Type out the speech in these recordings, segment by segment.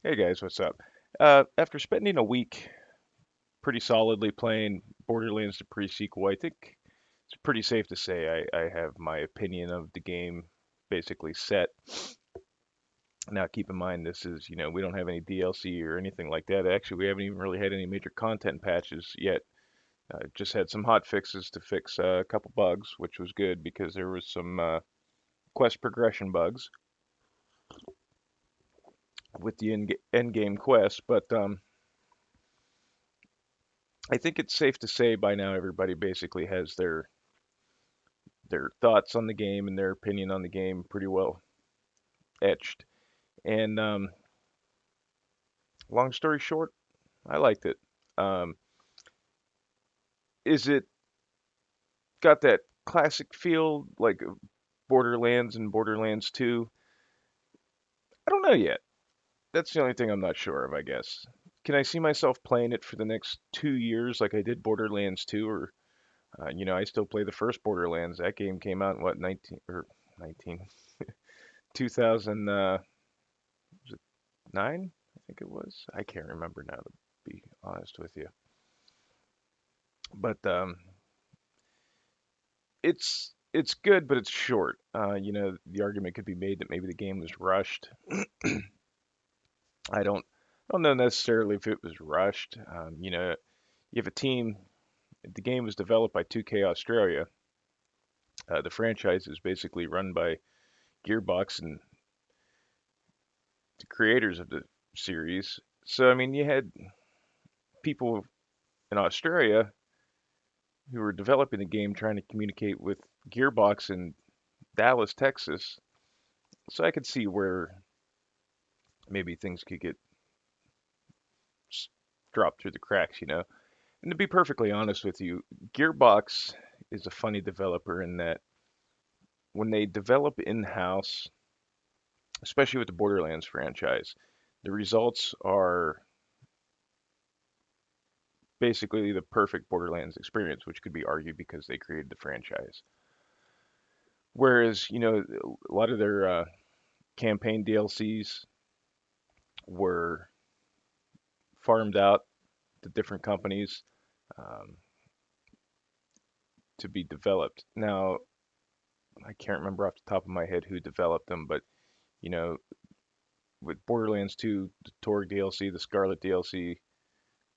Hey guys, what's up? After spending a week pretty solidly playing Borderlands the pre-sequel, I think it's pretty safe to say I have my opinion of the game basically set. Now, keep in mind, this is, we don't have any DLC or anything like that. Actually, we haven't even really had any major content patches yet. Just had some hot fixes to fix a couple bugs, which was good because there was some quest progression bugs with the end game quest. But I think it's safe to say by now everybody basically has their thoughts on the game and their opinion on the game pretty well etched. And long story short, I liked it. Um, is it got that classic feel like Borderlands and Borderlands 2? I don't know yet. That's the only thing I'm not sure of, I guess. Can I see myself playing it for the next 2 years like I did Borderlands 2? Or, I still play the first Borderlands. That game came out in what, 19 or 19, 2000, was it 9? I think it was. I can't remember now, to be honest with you. But it's good, but it's short. The argument could be made that maybe the game was rushed. I don't know necessarily if it was rushed. You have a team. The game was developed by 2K Australia. The franchise is basically run by Gearbox and the creators of the series. So I mean, you had people in Australia who were developing the game trying to communicate with Gearbox in Dallas, Texas. So I could see where maybe things could get dropped through the cracks. And to be perfectly honest with you, Gearbox is a funny developer in that when they develop in-house, especially with the Borderlands franchise, the results are basically the perfect Borderlands experience, which could be argued because they created the franchise. Whereas, a lot of their campaign DLCs were farmed out to different companies um, to be developed. Now, I can't remember off the top of my head who developed them, but you know, with Borderlands 2, the Torg DLC, the Scarlet DLC,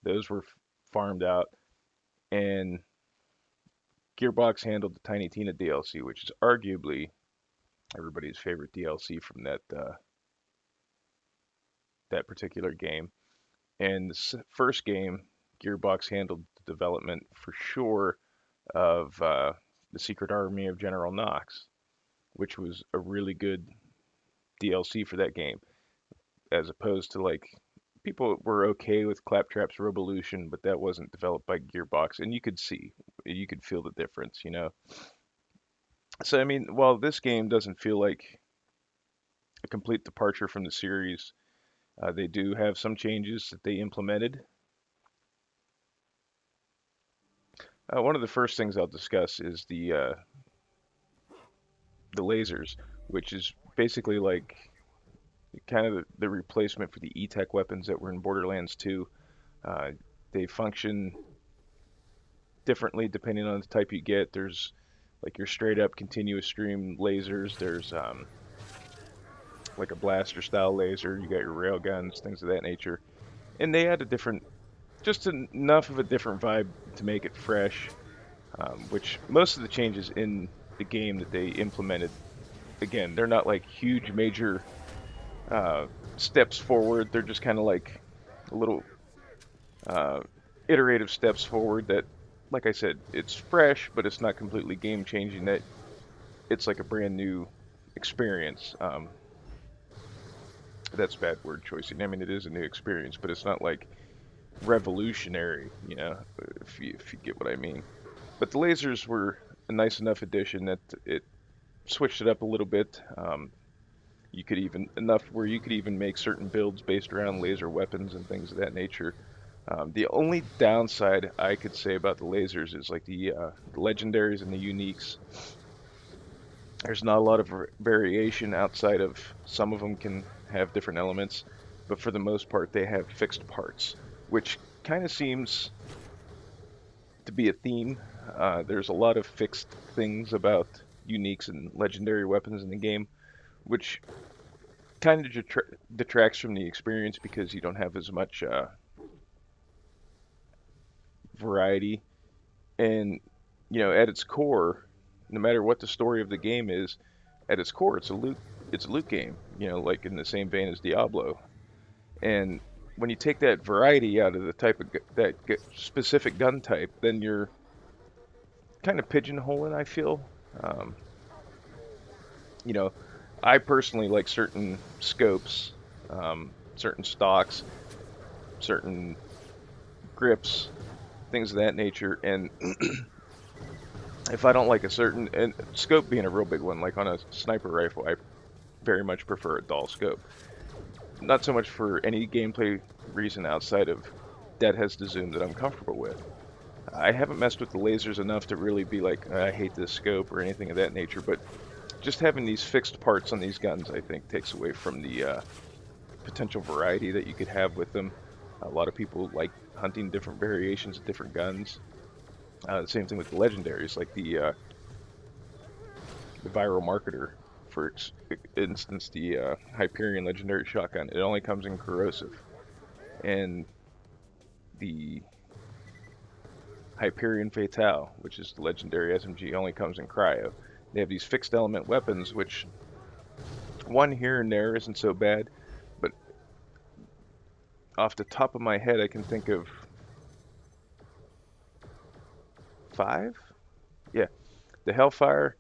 those were farmed out, and Gearbox handled the Tiny Tina DLC, which is arguably everybody's favorite DLC from that particular game. And the first game, Gearbox handled the development for sure of the Secret Army of General Knox, which was a really good DLC for that game, as opposed to like people were okay with Claptrap's Revolution, but that wasn't developed by Gearbox, and you could feel the difference. So I mean, while this game doesn't feel like a complete departure from the series, they do have some changes that they implemented. One of the first things I'll discuss is the lasers, which is basically like kind of the replacement for the E-Tech weapons that were in Borderlands 2. Uh, they function differently depending on the type you get. There's like your straight up continuous stream lasers. There's like a blaster style laser. You got your rail guns, things of that nature. And they add a different, just enough of a different vibe to make it fresh. Which most of the changes in the game that they implemented, again, they're not like huge major steps forward. They're just kind of like little uh, iterative steps forward that, like I said, it's fresh, but it's not completely game changing. That it's like a brand new experience. That's bad word choicing. I mean, it is a new experience, but it's not like revolutionary, if you get what I mean. But the lasers were a nice enough addition that it switched it up a little bit. You could even enough where you could even make certain builds based around laser weapons and things of that nature. The only downside I could say about the lasers is like the legendaries and the uniques. There's not a lot of variation outside of some of them can have different elements. but for the most part, they have fixed parts, which kind of seems to be a theme. There's a lot of fixed things about uniques and legendary weapons in the game, which kind of detracts from the experience because you don't have as much variety. And at its core, no matter what the story of the game is, at its core, it's a loot game. Like in the same vein as Diablo. And when you take that variety out of the type of specific gun type, then you're kind of pigeonholing. I feel. Um, you know, I personally like certain scopes, certain stocks, certain grips, things of that nature. And if I don't like a certain, and scope being a real big one, like on a sniper rifle, I very much prefer a dull scope. Not so much for any gameplay reason outside of that has the zoom that I'm comfortable with. I haven't messed with the lasers enough to really be like, I hate this scope or anything of that nature, but just having these fixed parts on these guns, I think, takes away from the potential variety that you could have with them. A lot of people like hunting different variations of different guns. The same thing with the legendaries, like the viral marketer, for instance, the Hyperion legendary shotgun. It only comes in corrosive, and the Hyperion Fatale, which is the legendary SMG, only comes in cryo. They have these fixed element weapons, which one here and there isn't so bad, but off the top of my head, I can think of 5? Yeah, the Hellfire,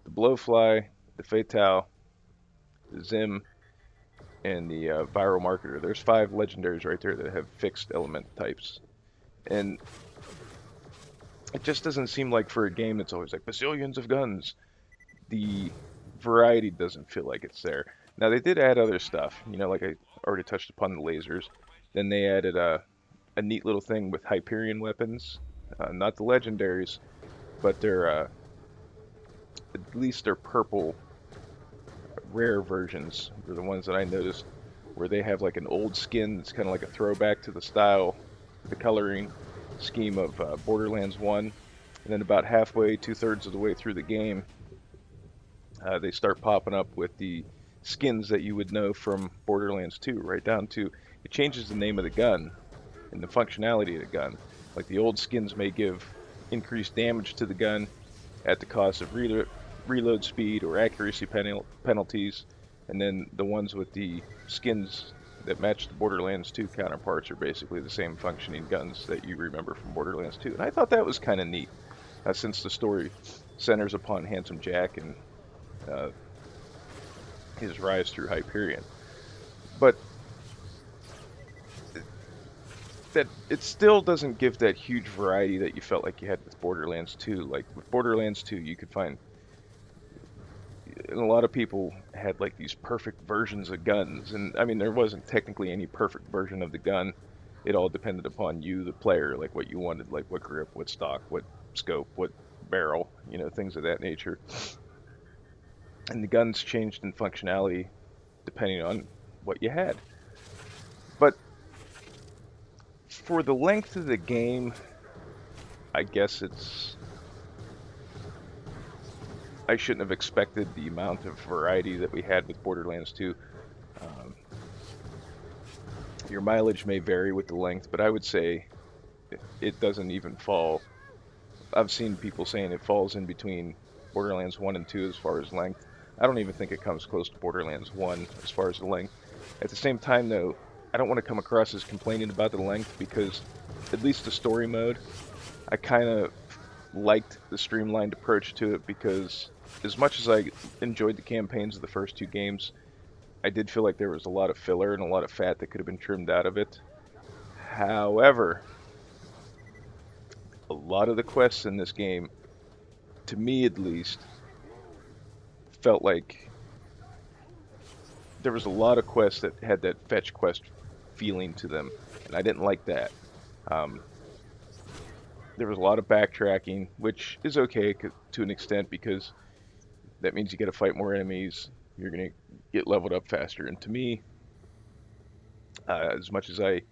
the Blowfly, the Fatale, the Zim, and the Viral Marketer. There's 5 legendaries right there that have fixed element types. And it just doesn't seem like for a game that's always like bazillions of guns, the variety doesn't feel like it's there. Now they did add other stuff, like I already touched upon the lasers. Then they added a neat little thing with Hyperion weapons, not the legendaries, but they're at least they're purple rare versions. They're the ones that I noticed where they have like an old skin that's kind of like a throwback to the style, the coloring scheme of Borderlands 1. And then about halfway, 2/3 of the way through the game, they start popping up with the skins that you would know from Borderlands 2, right down to it changes the name of the gun and the functionality of the gun. Like the old skins may give increased damage to the gun at the cost of reload speed or accuracy penalties, and then the ones with the skins that match the Borderlands 2 counterparts are basically the same functioning guns that you remember from Borderlands 2. And I thought that was kind of neat, since the story centers upon Handsome Jack and his rise through Hyperion. But that it still doesn't give that huge variety that you felt like you had with Borderlands 2. Like with Borderlands 2, you could find, and a lot of people had like these perfect versions of guns, and I mean there wasn't technically any perfect version of the gun. It all depended upon you, the player, like what you wanted, like what grip, what stock, what scope, what barrel, things of that nature. And the guns changed in functionality depending on what you had. But for the length of the game, I guess I shouldn't have expected the amount of variety that we had with Borderlands 2. Your mileage may vary with the length, but I would say it doesn't even fall. I've seen people saying it falls in between Borderlands 1 and 2 as far as length. I don't even think it comes close to Borderlands 1 as far as the length. At the same time, though, I don't want to come across as complaining about the length because, at least the story mode, I kind of liked the streamlined approach to it because as much as I enjoyed the campaigns of the first 2 games, I did feel like there was a lot of filler and a lot of fat that could have been trimmed out of it. However, a lot of the quests in this game, to me at least, felt like there was a lot of quests that had that fetch quest feeling to them, and I didn't like that. There was a lot of backtracking, which is okay to an extent because that means you got to fight more enemies, you're going to get leveled up faster, and to me, As much as I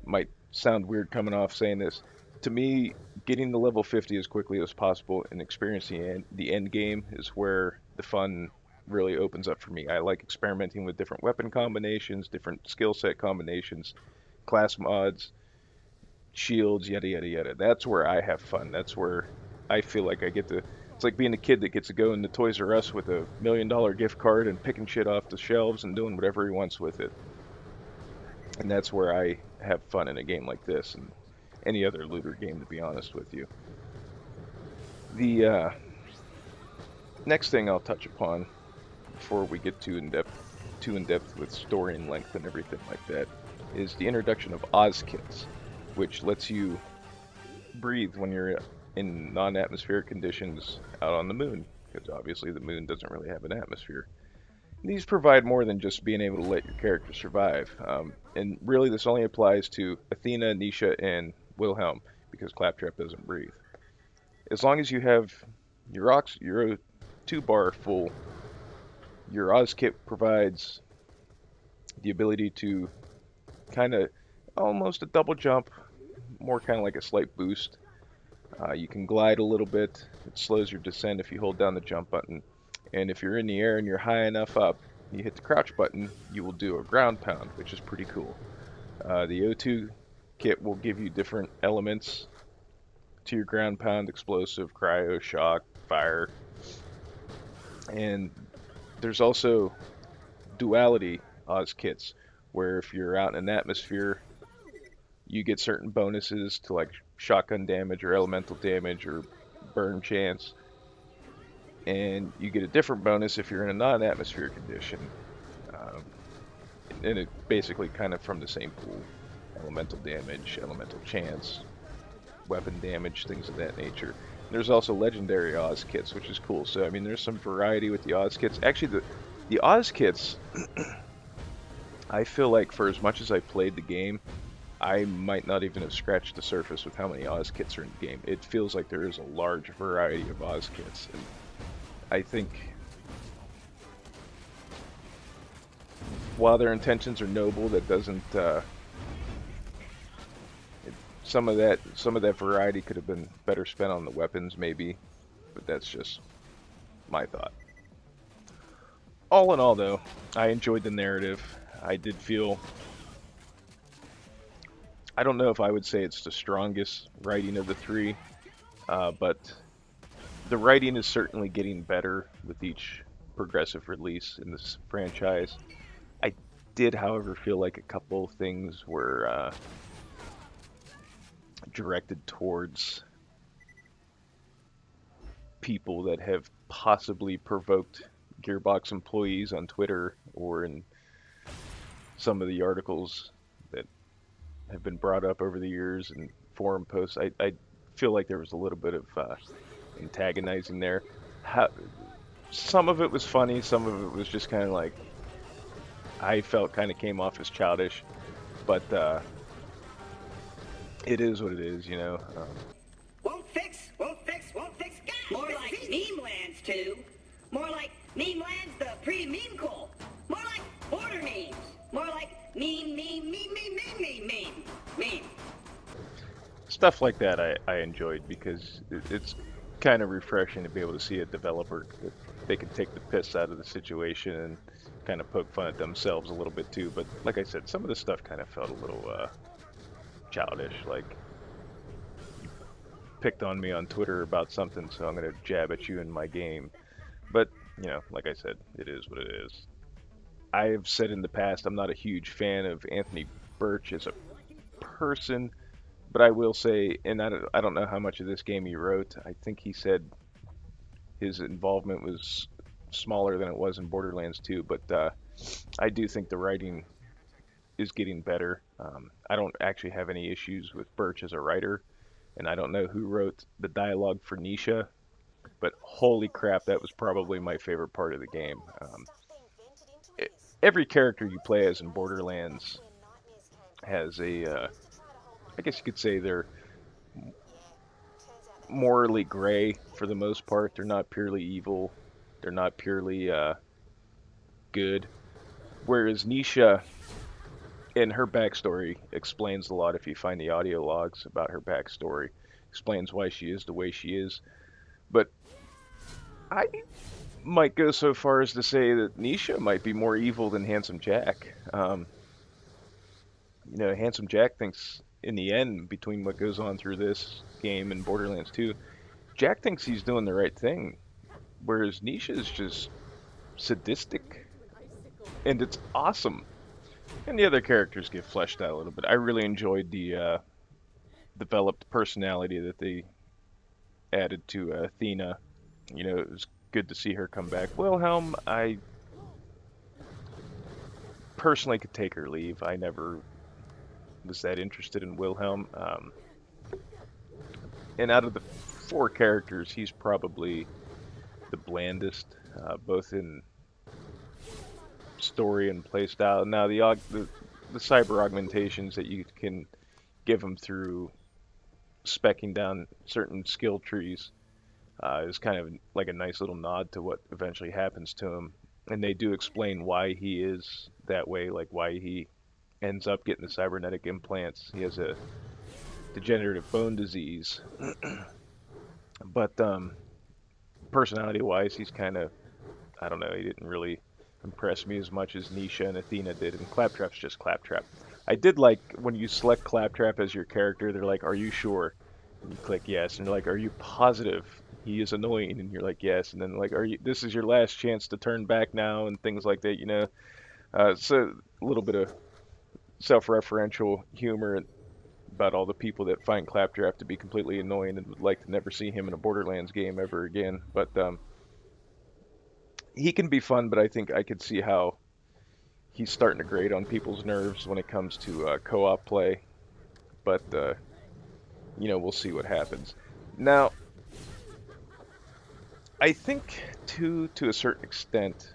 might sound weird coming off saying this, to me, getting to level 50 as quickly as possible and experiencing the end game is where the fun really opens up for me. I like experimenting with different weapon combinations, different skill set combinations, class mods, shields, yada yada yada. That's where I have fun. That's where I feel like I get to. It's like being a kid that gets to go into Toys R Us with $1 million gift card and picking shit off the shelves and doing whatever he wants with it. And that's where I have fun in a game like this and any other looter game, to be honest with you. The next thing I'll touch upon before we get too in depth with story and length and everything like that, is the introduction of Oz kits, which lets you breathe when you're in non-atmospheric conditions out on the moon, because obviously the moon doesn't really have an atmosphere. These provide more than just being able to let your character survive. And really, this only applies to Athena, Nisha, and Wilhelm, because Claptrap doesn't breathe. As long as you have your 2-bar full, your Oz kit provides the ability to kind of almost a double jump, more kind of like a slight boost. You can glide a little bit. It slows your descent if you hold down the jump button. And if you're in the air and you're high enough up, you hit the crouch button, you will do a ground pound, which is pretty cool. The O2 kit will give you different elements to your ground pound: explosive, cryo, shock, fire. And there's also duality Oz kits, where if you're out in an atmosphere, you get certain bonuses to like shotgun damage or elemental damage or burn chance. And you get a different bonus if you're in a non-atmosphere condition. Um, and it basically kind of from the same pool. Elemental damage, elemental chance, weapon damage, things of that nature. There's also legendary Oz kits, which is cool. So, I mean, there's some variety with the Oz kits. Actually, the Oz kits, I feel like for as much as I played the game, I might not even have scratched the surface with how many Oz kits are in the game. It feels like there is a large variety of Oz kits. And I think while their intentions are noble, that doesn't. Some of that variety could have been better spent on the weapons, maybe, but that's just my thought. All in all, though, I enjoyed the narrative. I did feel. I don't know if I would say it's the strongest writing of the three, but the writing is certainly getting better with each progressive release in this franchise. I did, however, feel like a couple things were directed towards people that have possibly provoked Gearbox employees on Twitter or in some of the articles that have been brought up over the years and forum posts. I feel like there was a little bit of antagonizing there. Some of it was funny, some of it was just kind of like, I felt kind of came off as childish, but it is what it is, you know. Won't fix, God, more like meme lands too. More like meme lands the pre-meme cool. More like border memes. More like meme. Stuff like that I enjoyed because it's kind of refreshing to be able to see a developer that they can take the piss out of the situation and kind of poke fun at themselves a little bit too. But like I said, some of the stuff kind of felt a little childish, like you picked on me on Twitter about something, so I'm going to jab at you in my game. But, you know, like I said, it is what it is. I have said in the past I'm not a huge fan of Anthony Birch as a person, but I will say, and I don't know how much of this game he wrote. I think he said his involvement was smaller than it was in Borderlands 2, but I do think the writing is getting better. I don't actually have any issues with Birch as a writer, and I don't know who wrote the dialogue for Nisha, but holy crap, that was probably my favorite part of the game. Every character you play as in Borderlands has I guess you could say they're morally gray for the most part. They're not purely evil. They're not purely good. Whereas Nisha, And her backstory explains a lot if you find the audio logs about her backstory. Explains why she is the way she is. But I might go so far as to say that Nisha might be more evil than Handsome Jack. Handsome Jack thinks in the end, between what goes on through this game and Borderlands 2, Jack thinks he's doing the right thing, whereas Nisha is just sadistic, and it's awesome. And the other characters get fleshed out a little bit. I really enjoyed the developed personality that they added to Athena. It was good to see her come back. Wilhelm, I personally could take her leave. I never was that interested in Wilhelm. And out of the four characters, he's probably the blandest, both in story and playstyle. Now, the cyber augmentations that you can give him through speccing down certain skill trees is kind of like a nice little nod to what eventually happens to him. And they do explain why he is that way, like why he ends up getting the cybernetic implants. He has a degenerative bone disease. But personality-wise, he's kind of, I don't know, he didn't really impress me as much as Nisha and Athena did, and Claptrap's just Claptrap. I did like when you select Claptrap as your character, they're like, are you sure? And you click yes, and they're like, are you positive he is annoying? And you're like, yes, and then like, this is your last chance to turn back now, and things like that. So a little bit of self-referential humor about all the people that find Claptrap to be completely annoying and would like to never see him in a Borderlands game ever again. But he can be fun, but I think I could see how he's starting to grate on people's nerves when it comes to co-op play. But we'll see what happens. Now, I think to a certain extent,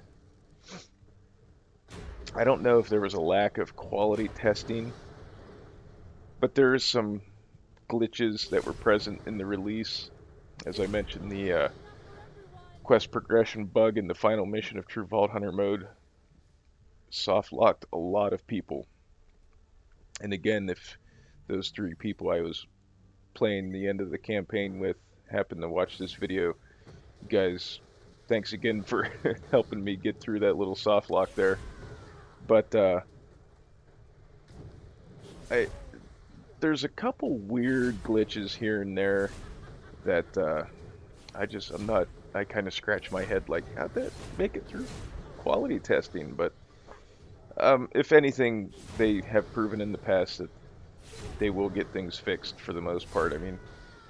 I don't know if there was a lack of quality testing, but there is some glitches that were present in the release. As I mentioned, the quest progression bug in the final mission of True Vault Hunter mode soft locked a lot of people. And again, if those 3 people I was playing the end of the campaign with happen to watch this video, you guys, thanks again for helping me get through that little soft lock there. But there's a couple weird glitches here and there that I kind of scratch my head like, how'd that make it through quality testing? But if anything, they have proven in the past that they will get things fixed for the most part. I mean,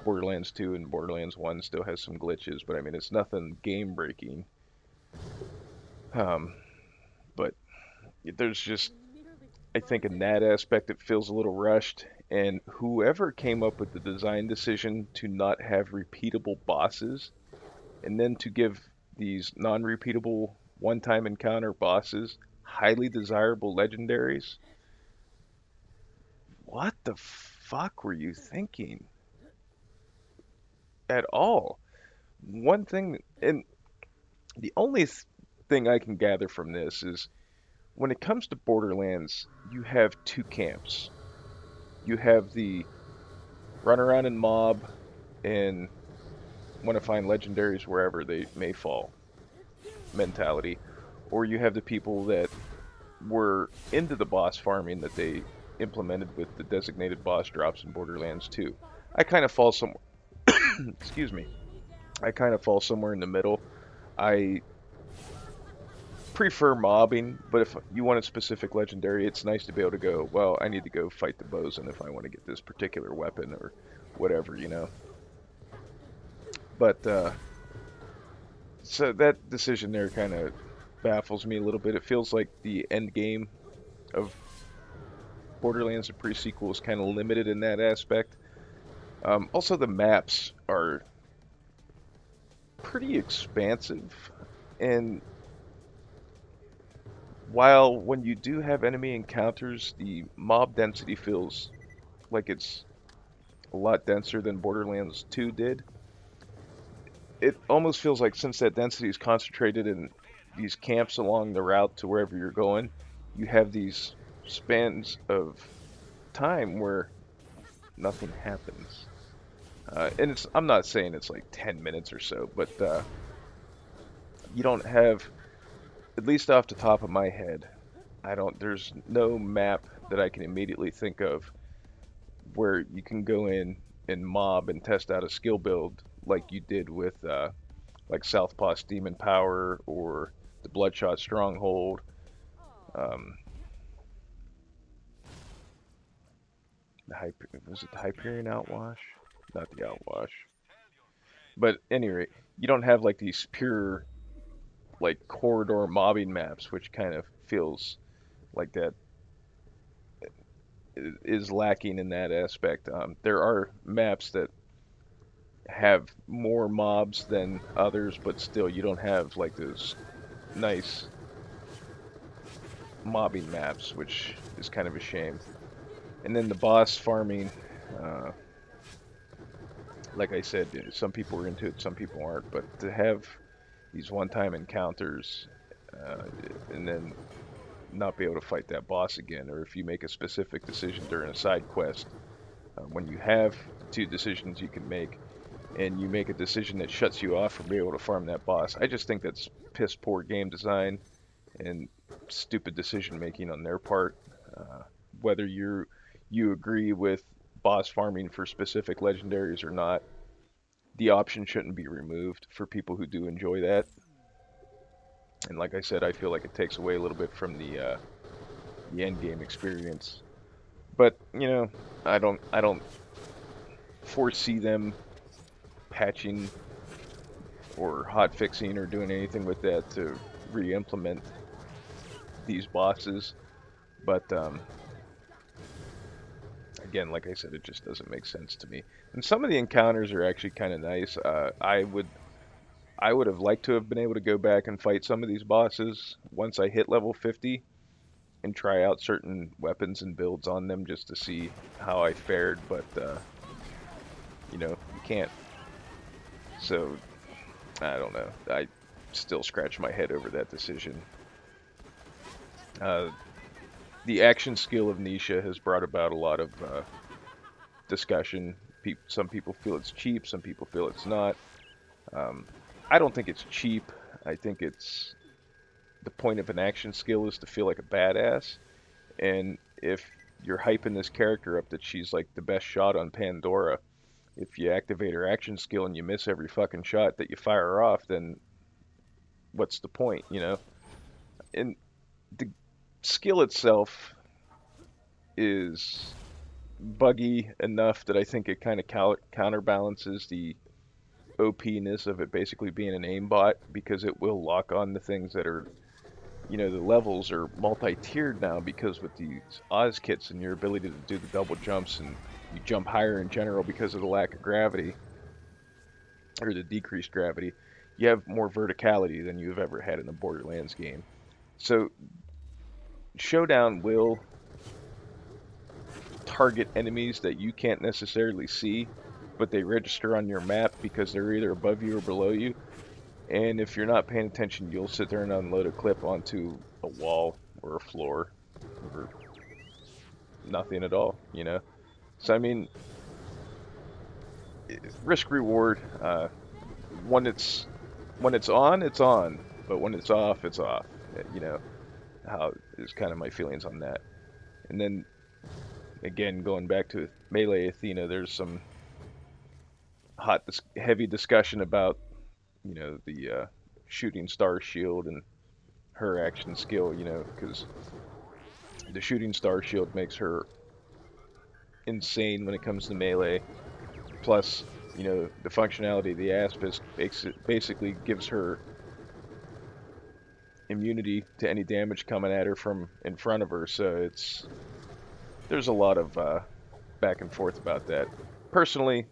Borderlands 2 and Borderlands 1 still has some glitches, but I mean, it's nothing game-breaking. But there's just, I think in that aspect, it feels a little rushed. And whoever came up with the design decision to not have repeatable bosses, and then to give these non-repeatable one-time encounter bosses highly desirable legendaries, what the fuck were you thinking? At all. One thing, and the only thing I can gather from this is when it comes to Borderlands, you have 2 camps. You have the run around and mob and want to find legendaries wherever they may fall mentality, or you have the people that were into the boss farming that they implemented with the designated boss drops in Borderlands 2. I kind of fall somewhere. Excuse me. I kind of fall somewhere in the middle. I prefer mobbing, but if you want a specific legendary, it's nice to be able to go, well, I need to go fight the bosun if I want to get this particular weapon or whatever. But so that decision there kind of baffles me a little bit. It feels like the end game of Borderlands, the pre-sequel, is kind of limited in that aspect. Also, the maps are pretty expansive, and while when you do have enemy encounters, the mob density feels like it's a lot denser than Borderlands 2 did. It almost feels like since that density is concentrated in these camps along the route to wherever you're going, you have these spans of time where nothing happens. And I'm not saying it's like 10 minutes or so, but you don't have, at least off the top of my head, there's no map that I can immediately think of where you can go in and mob and test out a skill build like you did with like Southpaw's Demon Power or the Bloodshot Stronghold. Um, was it the Hyperion Outwash? Not the Outwash. But anyway, you don't have like these pure like corridor mobbing maps, which kind of feels like that is lacking in that aspect. There are maps that have more mobs than others, but still you don't have like those nice mobbing maps, which is kind of a shame. And then the boss farming, uh, like I said, some people are into it, some people aren't. But to have these one-time encounters, uh, and then not be able to fight that boss again, or if you make a specific decision during a side quest, when you have two decisions you can make, and you make a decision that shuts you off from being able to farm that boss, I just think that's piss poor game design and stupid decision making on their part. Whether you agree with boss farming for specific legendaries or not, the option shouldn't be removed for people who do enjoy that. And like I said, I feel like it takes away a little bit from the end game experience. But I don't foresee them patching or hot fixing or doing anything with that to re-implement these bosses. But again, like I said, it just doesn't make sense to me. And some of the encounters are actually kind of nice. I would have liked to have been able to go back and fight some of these bosses once I hit level 50 and try out certain weapons and builds on them just to see how I fared, but you can't. So I don't know. I still scratch my head over that decision. Uh, the action skill of Nisha has brought about a lot of discussion. Some people feel it's cheap, some people feel it's not. Um, I don't think it's cheap. I think it's the point of an action skill is to feel like a badass. And if you're hyping this character up that she's like the best shot on Pandora, if you activate her action skill and you miss every fucking shot that you fire her off, then what's the point? And the skill itself is buggy enough that I think it kind of counterbalances the OP-ness of it basically being an aimbot, because it will lock on the things that are, the levels are multi-tiered now, because with these Oz kits and your ability to do the double jumps, and you jump higher in general because of the lack of gravity, or the decreased gravity, you have more verticality than you've ever had in a Borderlands game. So Showdown will target enemies that you can't necessarily see, but they register on your map because they're either above you or below you. And if you're not paying attention, you'll sit there and unload a clip onto a wall or a floor or nothing at all. So I mean, risk reward. When it's on, it's on, but when it's off, it's off. How is kind of my feelings on that. And then again, going back to Melee Athena, there's some heavy discussion about the shooting star shield and her action skill, because the shooting star shield makes her insane when it comes to melee. Plus, the functionality of the Aspis basically gives her immunity to any damage coming at her from in front of her. So there's a lot of back and forth about that. Personally,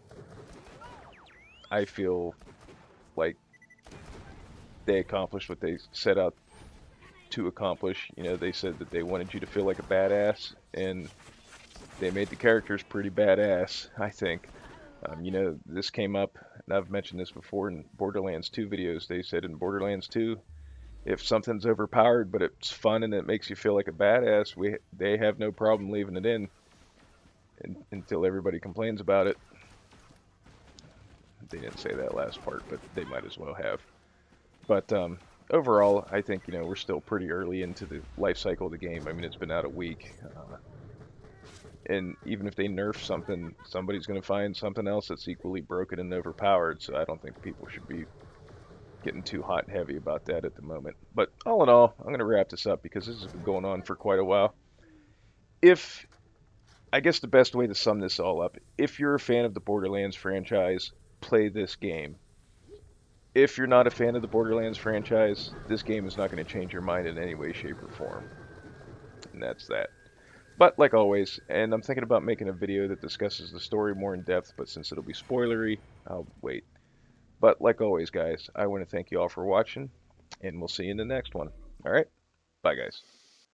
I feel like they accomplished what they set out to accomplish. They said that they wanted you to feel like a badass, and they made the characters pretty badass, I think. This came up, and I've mentioned this before in Borderlands 2 videos. They said in Borderlands 2, If something's overpowered but it's fun and it makes you feel like a badass, they have no problem leaving it in until everybody complains about it. They didn't say that last part, but they might as well have. But overall, I think we're still pretty early into the life cycle of the game. I mean, it's been out a week, and even if they nerf something, somebody's going to find something else that's equally broken and overpowered. So I don't think people should be getting too hot and heavy about that at the moment. But all in all, I'm going to wrap this up because this has been going on for quite a while. If I guess the best way to sum this all up, if you're a fan of the Borderlands franchise, play this game. If you're not a fan of the Borderlands franchise, this game is not going to change your mind in any way, shape, or form. And that's that. But like always, and I'm thinking about making a video that discusses the story more in depth, but since it'll be spoilery, I'll wait. But like always, guys, I want to thank you all for watching, and we'll see you in the next one. All right? Bye, guys.